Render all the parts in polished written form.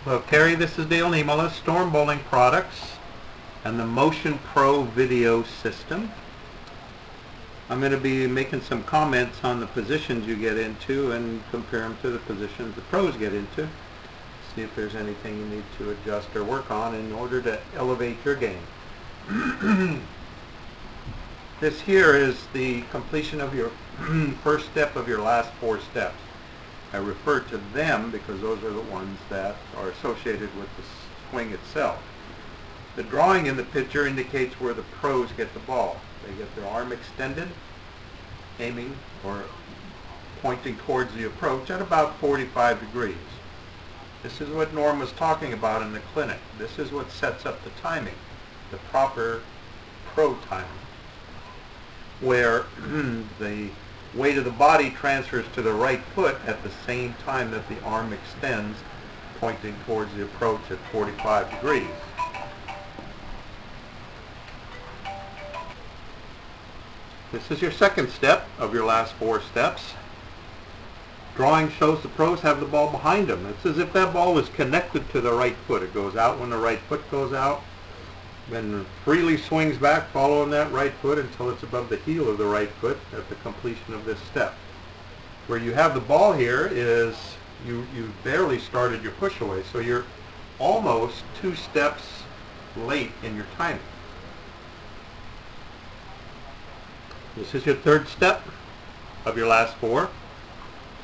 Hello Terry, this is Dale Niemola, Storm Bowling Products and the Motion Pro video system. I'm going to be making some comments on the positions you get into and compare them to the positions the pros get into. See if there's anything you need to adjust or work on in order to elevate your game. This here is the completion of your first step of your last 4 steps. I refer to them because those are the ones that are associated with the swing itself. The drawing in the picture indicates where the pros get the ball. They get their arm extended, aiming or pointing towards the approach at about 45 degrees. This is what Norm was talking about in the clinic. This is what sets up the timing, the proper pro timing, where the weight of the body transfers to the right foot at the same time that the arm extends, pointing towards the approach at 45 degrees. This is your second step of your last 4 steps. Drawing shows the pros have the ball behind them. It's as if that ball is connected to the right foot. It goes out when the right foot goes out, then freely swings back following that right foot until it's above the heel of the right foot at the completion of this step. Where you have the ball here is you barely started your push away, so you're almost 2 steps late in your timing. This is your third step of your last 4.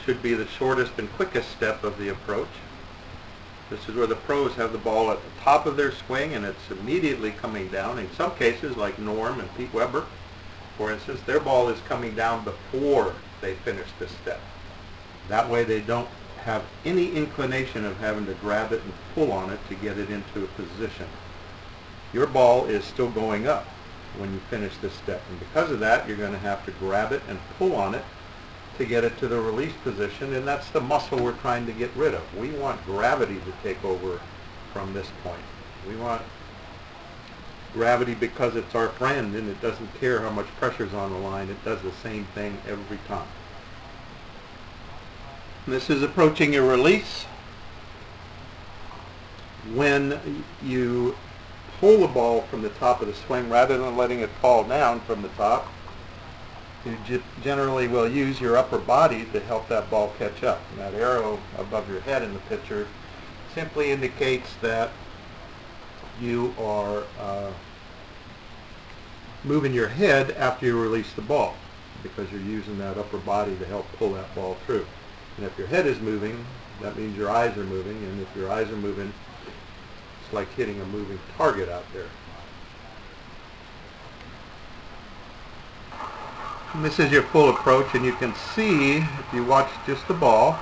Should be the shortest and quickest step of the approach. This is where the pros have the ball at the top of their swing and it's immediately coming down. In some cases, like Norm and Pete Weber, for instance, their ball is coming down before they finish this step. That way they don't have any inclination of having to grab it and pull on it to get it into a position. Your ball is still going up when you finish this step, and because of that you're going to have to grab it and pull on it to get it to the release position, and that's the muscle we're trying to get rid of. We want gravity to take over from this point. We want gravity because it's our friend and it doesn't care how much pressure's on the line. It does the same thing every time. This is approaching your release. When you pull the ball from the top of the swing rather than letting it fall down from the top, you generally will use your upper body to help that ball catch up. And that arrow above your head in the picture simply indicates that you are moving your head after you release the ball, because you're using that upper body to help pull that ball through. And if your head is moving, that means your eyes are moving, and if your eyes are moving, it's like hitting a moving target out there. And this is your full approach, and you can see, if you watch just the ball,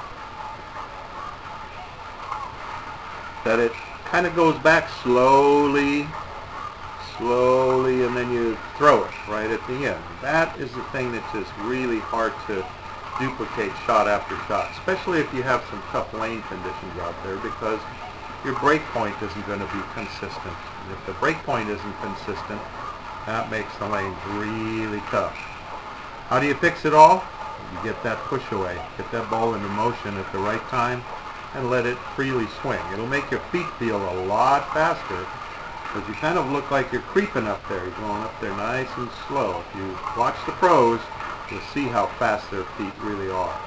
that it kind of goes back slowly, and then you throw it right at the end. That is the thing that's just really hard to duplicate shot after shot, especially if you have some tough lane conditions out there, because your break point isn't going to be consistent. And if the break point isn't consistent, that makes the lanes really tough. How do you fix it all? You get that push away, get that ball into motion at the right time, and let it freely swing. It'll make your feet feel a lot faster, because you kind of look like you're creeping up there. You're going up there nice and slow. If you watch the pros, you'll see how fast their feet really are.